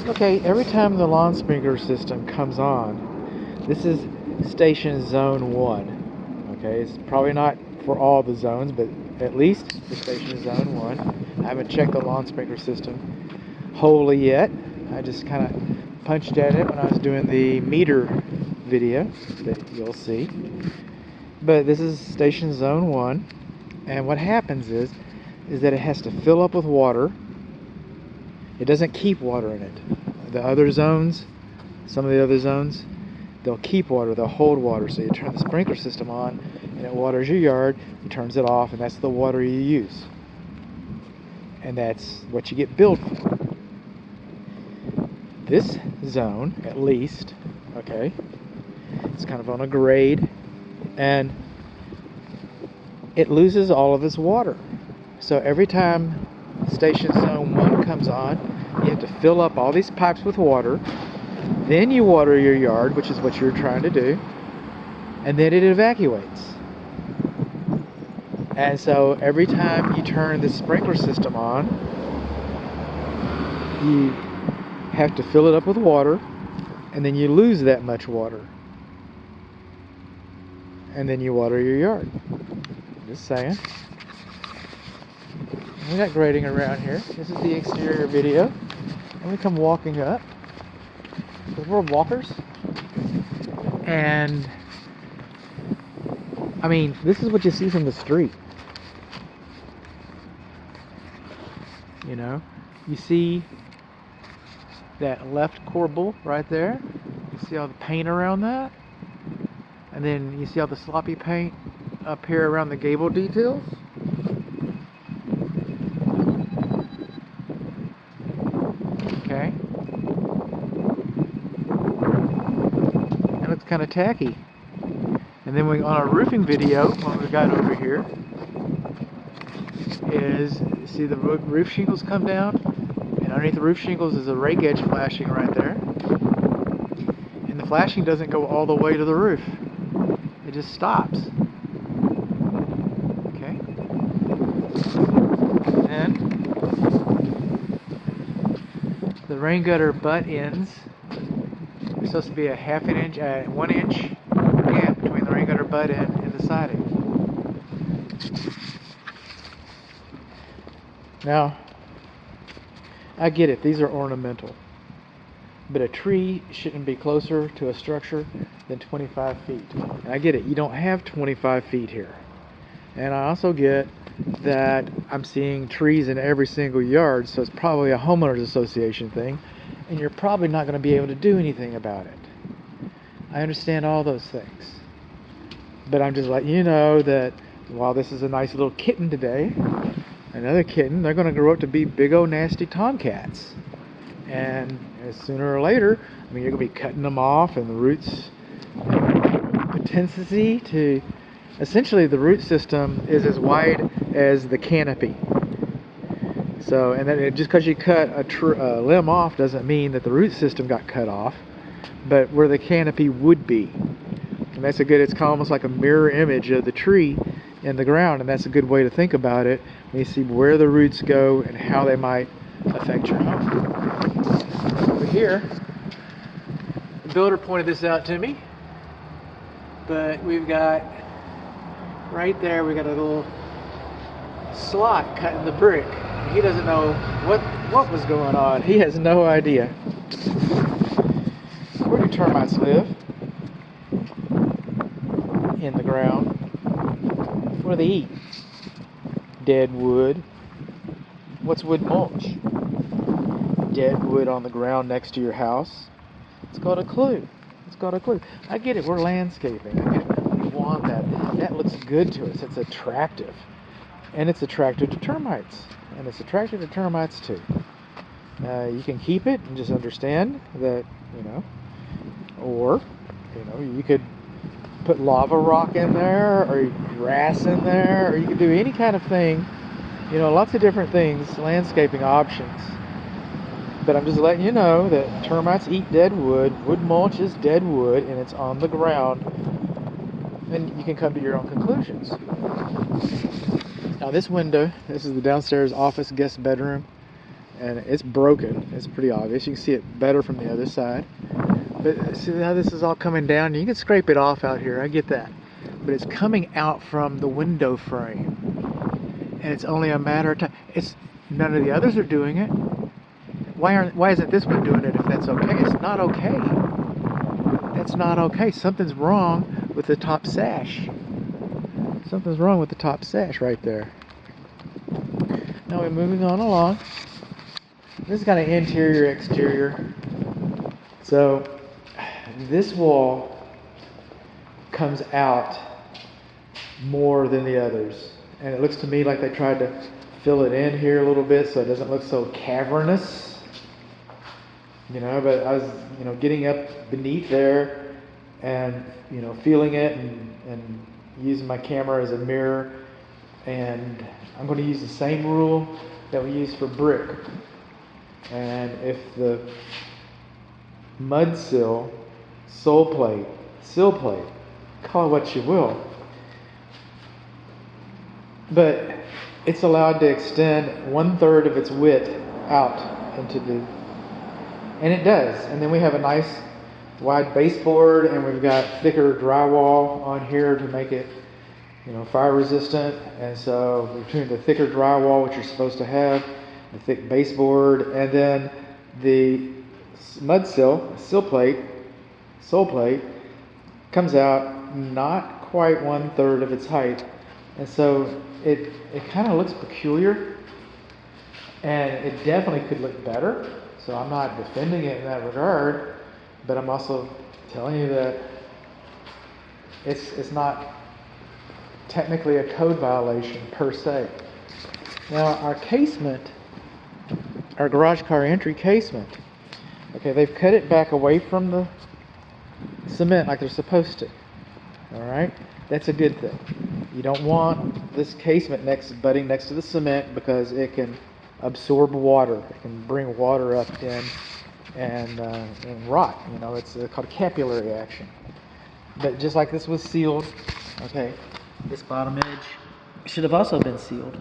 Okay, every time the lawn sprinkler system comes on, this is station zone 1. Okay, it's probably not for all the zones, but at least for station zone 1. I haven't checked the lawn sprinkler system wholly yet. I just kind of punched at it when I was doing the meter video that you'll see. But this is station zone 1, and what happens is that it has to fill up with water. It doesn't keep water in it. The other zones, some of the other zones, they'll keep water, they'll hold water. So you turn the sprinkler system on and it waters your yard, it turns it off, and that's the water you use. And that's what you get billed for. This zone, at least, okay, it's kind of on a grade, and it loses all of its water. So every time station zone 1 comes on, you have to fill up all these pipes with water, then you water your yard, which is what you're trying to do, and then it evacuates. And so every time you turn the sprinkler system on, you have to fill it up with water, and then you lose that much water. And then you water your yard. Just saying. We got grading around here. This is the exterior video. And we come walking up. Because we're walkers. And I mean, this is what you see from the street. You know, you see that left corbel right there. You see all the paint around that. And then you see all the sloppy paint up here around the gable details. Okay. It looks kind of tacky. And then on our roofing video, what we got over here is, see the roof shingles come down, and underneath the roof shingles is a rake edge flashing right there. And the flashing doesn't go all the way to the roof. It just stops. Okay. And the rain gutter butt ends. There's supposed to be a 1 inch gap between the rain gutter butt end and the siding. Now, I get it, these are ornamental. But a tree shouldn't be closer to a structure than 25 feet. And I get it, you don't have 25 feet here. And I also get that I'm seeing trees in every single yard, so it's probably a homeowners association thing, and you're probably not going to be able to do anything about it. I understand all those things. But I'm just letting you know that while this is a nice little kitten today, another kitten, they're going to grow up to be big old nasty tomcats. And sooner or later, I mean, you're going to be cutting them off, and the roots have a tendency to, essentially the root system is as wide as the canopy. So, and then just because you cut a limb off doesn't mean that the root system got cut off, but where the canopy would be. And that's it's almost like a mirror image of the tree in the ground, and that's a good way to think about it when you see where the roots go and how they might affect your home. Over here, the builder pointed this out to me, but we've got right there, we got a little slot cut in the brick. He doesn't know what was going on. He has no idea. Where do termites live? In the ground. What do they eat? Dead wood. What's wood mulch? Dead wood on the ground next to your house. It's called a clue. It's called a clue. I get it, we're landscaping. I get it. We want that. That looks good to us. It's attractive. And it's attractive to termites. And it's attractive to termites too. You can keep it and just understand that, or, you could put lava rock in there, or grass in there, or you could do any kind of thing, lots of different things, landscaping options. But I'm just letting you know that termites eat dead wood. Wood mulch is dead wood, and it's on the ground. And you can come to your own conclusions. Now this window, this is the downstairs office guest bedroom, and it's broken. It's pretty obvious. You can see it better from the other side. But see how this is all coming down? You can scrape it off out here, I get that. But it's coming out from the window frame. And it's only a matter of time. None of the others are doing it. Why isn't this one doing it if that's okay? It's not okay. That's not okay. Something's wrong with the top sash. Something's wrong with the top sash right there. Now we're moving on along. This is kind of interior, exterior. So this wall comes out more than the others. And it looks to me like they tried to fill it in here a little bit so it doesn't look so cavernous. But I was, getting up beneath there and, feeling it and using my camera as a mirror. And I'm going to use the same rule that we use for brick. And if the mud sill, sill plate, call it what you will, but it's allowed to extend 1/3 of its width out into the, and it does. And then we have a nice wide baseboard, and we've got thicker drywall on here to make it, fire resistant. And so between the thicker drywall, which you're supposed to have, the thick baseboard, and then the mud sill, sill plate comes out not quite 1/3 of its height. And so it kind of looks peculiar, and it definitely could look better. So I'm not defending it in that regard, but I'm also telling you that it's not technically a code violation per se. Now our casement, our garage car entry casement, okay, they've cut it back away from the cement like they're supposed to. All right, that's a good thing. You don't want this casement butting next to the cement because it can absorb water. It can bring water up in and rot. It's called capillary action. But just like this was sealed, okay, this bottom edge should have also been sealed.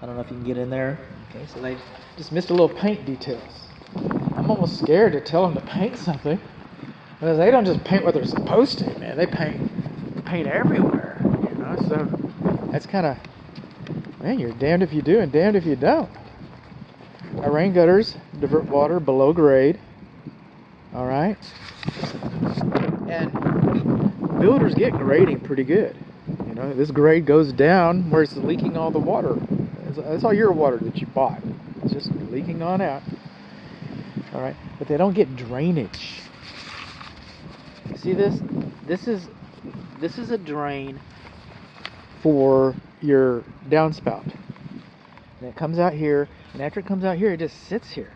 I don't know if you can get in there. Okay, so they just missed a little paint details. I'm almost scared to tell them to paint something because they don't just paint what they're supposed to, man. They paint everywhere, So that's kind of, man, you're damned if you do and damned if you don't. Our rain gutters divert water below grade. All right, and builders get grading pretty good. This grade goes down where it's leaking all the water. That's all your water that you bought. It's just leaking on out. All right, but they don't get drainage. See this? This is a drain for your downspout. And it comes out here, and after it comes out here, it just sits here.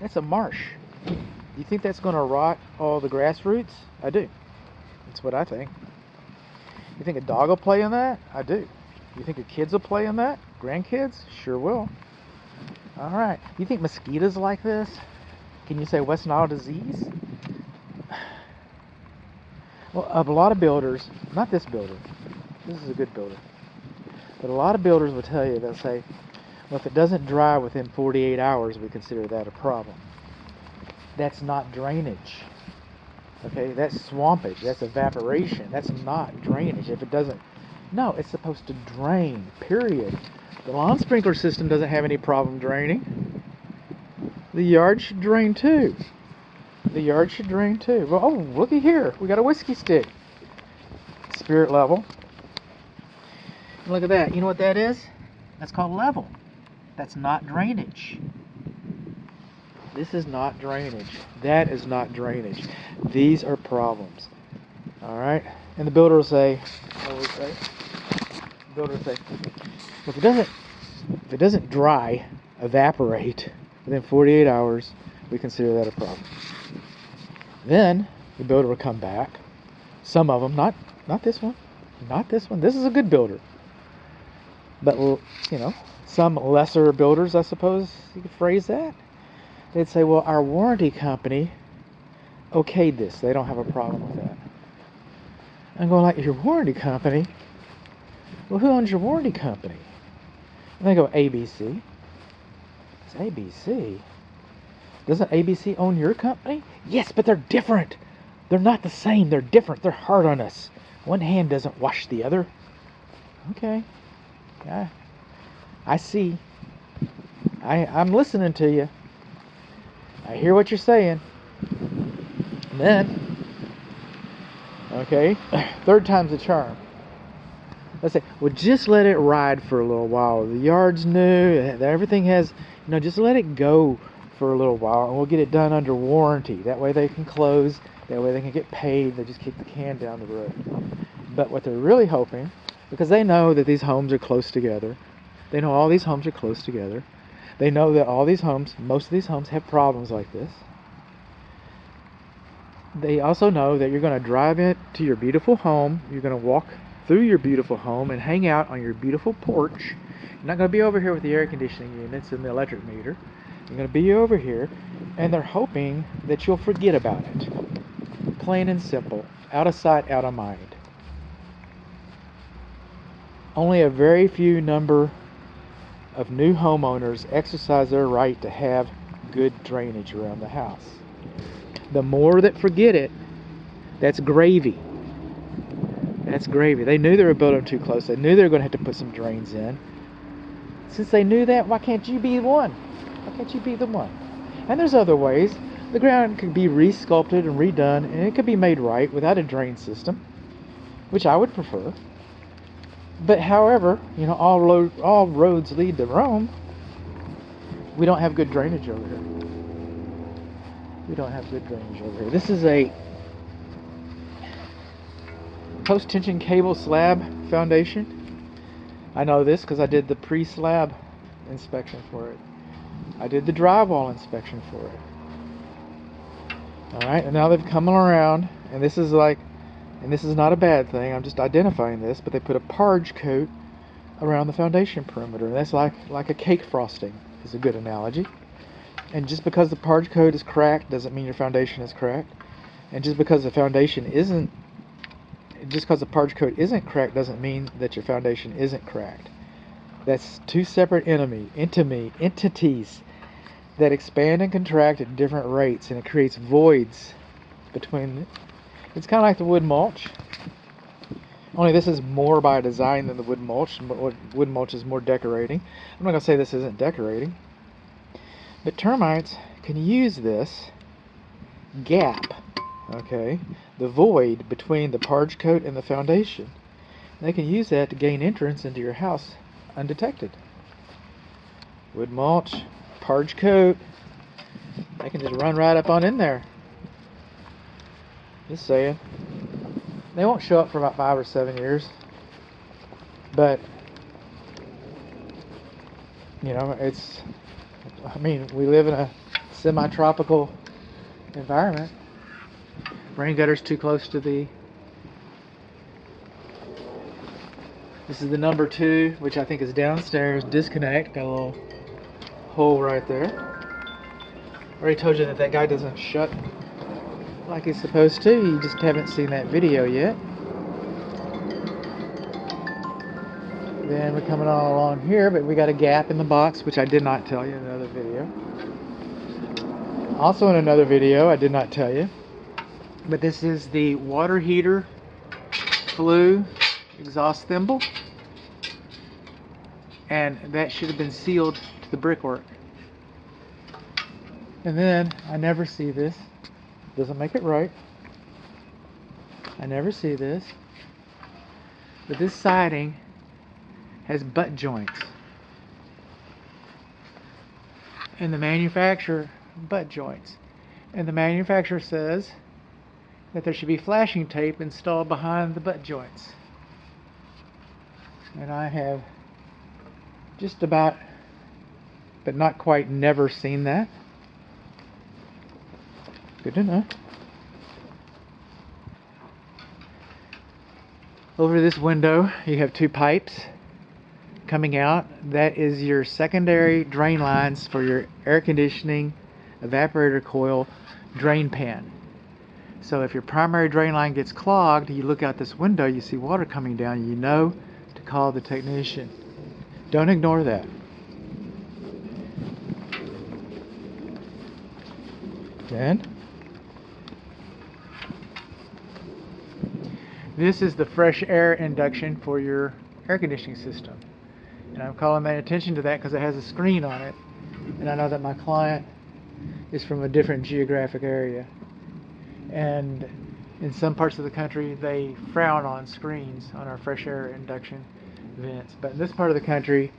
That's a marsh. You think that's going to rot all the grass roots? I do. That's what I think. You think a dog will play in that? I do. You think your kids will play in that? Grandkids? Sure will. All right. You think mosquitoes like this? Can you say West Nile disease? Well, a lot of builders, not this builder, this is a good builder, but a lot of builders will tell you, they'll say, well, if it doesn't dry within 48 hours, we consider that a problem. That's not drainage. Okay, that's swampage, that's evaporation, that's not drainage. If it doesn't, no, it's supposed to drain, period. The lawn sprinkler system doesn't have any problem draining. The yard should drain too. The yard should drain too. Well, oh, looky here, we got a whiskey stick. Spirit level. And look at that, you know what that is? That's called level. That's not drainage. This is not drainage. That is not drainage. These are problems. All right? And the builder will say, if it doesn't dry, evaporate within 48 hours, we consider that a problem. Then the builder will come back. Some of them, not this one, not this one. This is a good builder. But, some lesser builders, I suppose you could phrase that. They'd say, well, our warranty company okayed this. They don't have a problem with that. I'm going like, your warranty company? Well, who owns your warranty company? And they go, ABC. I ABC? Doesn't ABC own your company? Yes, but they're different. They're not the same. They're different. They're hard on us. One hand doesn't wash the other. Okay. Yeah. I see. I'm listening to you. I hear what you're saying. And then, okay, third time's the charm. Let's say, well, just let it ride for a little while. The yard's new. Everything has, just let it go for a little while, and we'll get it done under warranty. That way they can close. That way they can get paid. They just kick the can down the road. But what they're really hoping, because they know that these homes are close together. They know all these homes are close together. They know that most of these homes have problems like this. They also know that you're going to drive into your beautiful home. You're going to walk through your beautiful home and hang out on your beautiful porch. You're not going to be over here with the air conditioning units and the electric meter. You're going to be over here, and they're hoping that you'll forget about it. Plain and simple. Out of sight, out of mind. Only a very few number of new homeowners exercise their right to have good drainage around the house. The more that forget it, that's gravy. That's gravy. They knew they were building too close. They knew they were going to have to put some drains in. Since they knew that, why can't you be one? Why can't you be the one? And there's other ways. The ground could be re-sculpted and redone, and it could be made right without a drain system, which I would prefer. But however, all roads lead to Rome. We don't have good drainage over here. We don't have good drainage over here. This is a post-tension cable slab foundation. I know this because I did the pre-slab inspection for it. I did the drywall inspection for it. Alright, and now they've come around, and this is not a bad thing, I'm just identifying this, but they put a parge coat around the foundation perimeter, and that's like a cake frosting is a good analogy. And just because the parge coat is cracked doesn't mean your foundation is cracked. And just because the parge coat isn't cracked doesn't mean that your foundation isn't cracked. That's two separate entities that expand and contract at different rates, and it creates voids between them. It's kind of like the wood mulch, only this is more by design than the wood mulch. Wood mulch is more decorating. I'm not going to say this isn't decorating, but termites can use this gap, okay, the void between the parge coat and the foundation. They can use that to gain entrance into your house undetected. Wood mulch, parge coat, they can just run right up on in there. Just saying. They won't show up for about 5 or 7 years. But, we live in a semi-tropical environment. Rain gutter's too close to this is the number 2, which I think is downstairs, disconnect, got a little hole right there. Already told you that guy doesn't shut like he's supposed to. You just haven't seen that video yet. Then we're coming on along here, but we got a gap in the box, which I did not tell you in another video. Also in another video, I did not tell you, but this is the water heater flue exhaust thimble, and that should have been sealed to the brickwork. And then I never see this. Doesn't make it right. I never see this. But this siding has butt joints. And the manufacturer, butt joints. And the manufacturer says that there should be flashing tape installed behind the butt joints. And I have just about, but not quite, never seen that. Good to know. Over this window, you have 2 pipes coming out. That is your secondary drain lines for your air conditioning evaporator coil drain pan. So if your primary drain line gets clogged, you look out this window, you see water coming down, you know to call the technician. Don't ignore that. Then this is the fresh air induction for your air conditioning system. And I'm calling my attention to that because it has a screen on it. And I know that my client is from a different geographic area. And in some parts of the country, they frown on screens on our fresh air induction vents. But in this part of the country,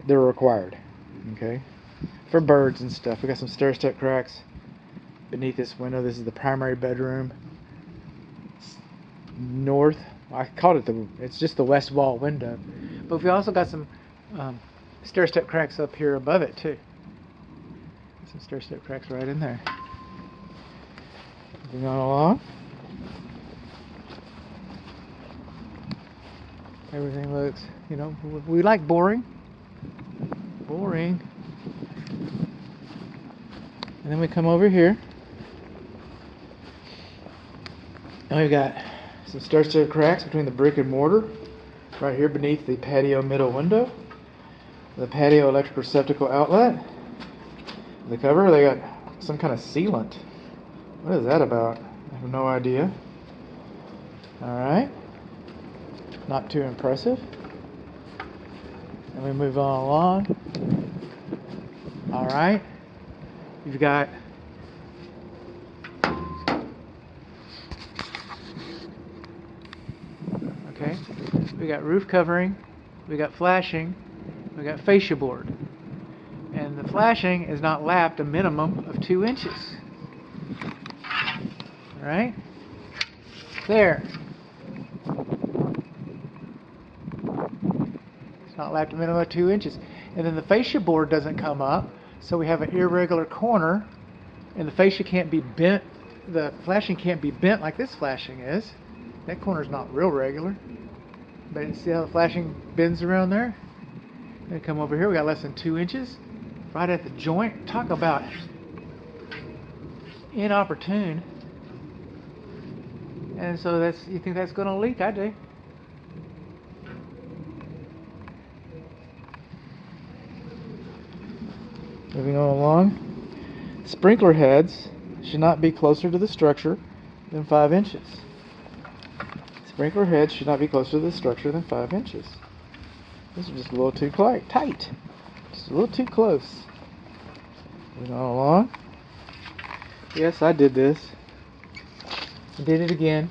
they're required. Okay? For birds and stuff. We got some stair-step cracks beneath this window. This is the primary bedroom. North, I called it it's just the west wall window, but we also got some stair-step cracks up here above it too. Some stair-step cracks right in there. Moving on along. Everything looks, you know, we like boring. And then we come over here, and we've got some stair-step cracks between the brick and mortar right here beneath the patio middle window. The patio electric receptacle outlet. The cover, they got some kind of sealant. What is that about? I have no idea. Alright. Not too impressive. And we move on along. Alright. You've got we got roof covering, we got flashing, we got fascia board. And the flashing is not lapped a minimum of 2 inches. Alright? There. It's not lapped a minimum of 2 inches. And then the fascia board doesn't come up, so we have an irregular corner, and the fascia can't be bent, the flashing can't be bent like this flashing is. That corner's not real regular. But you see how the flashing bends around there? Then come over here, we got less than 2 inches. Right at the joint. Talk about inopportune. And so you think that's gonna leak? I do. Moving on along. Sprinkler heads should not be closer to the structure than 5 inches. Sprinkler heads should not be closer to the structure than 5 inches. This is just a little too tight. Just a little too close. Moving on along. Yes, I did this. I did it again.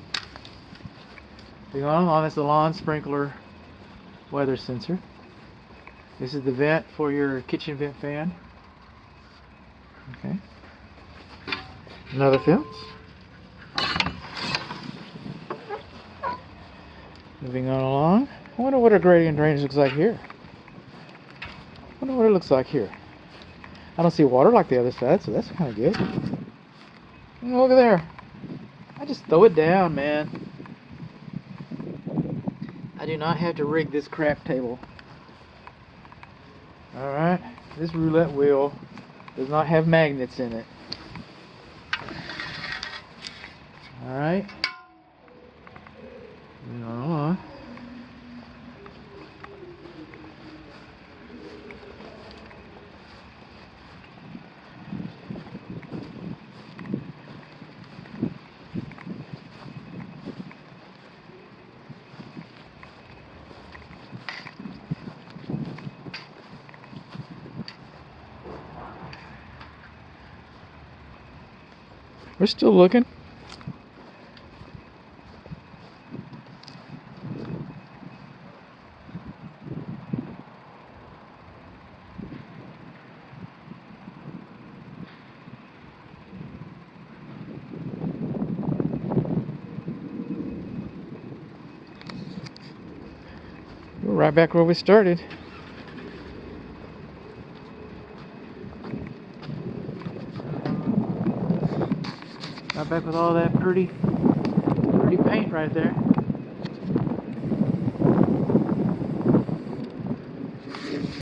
Moving on along. That's the lawn sprinkler weather sensor. This is the vent for your kitchen vent fan. Okay. Another fence. Moving on along. I wonder what our gradient drainage looks like here. I wonder what it looks like here. I don't see water like the other side, so that's kind of good. And look at there. I just throw it down, man. I do not have to rig this crap table. Alright. This roulette wheel does not have magnets in it. Alright. Moving on along. We're still looking. We're right back where we started. Right back with all that pretty paint right there.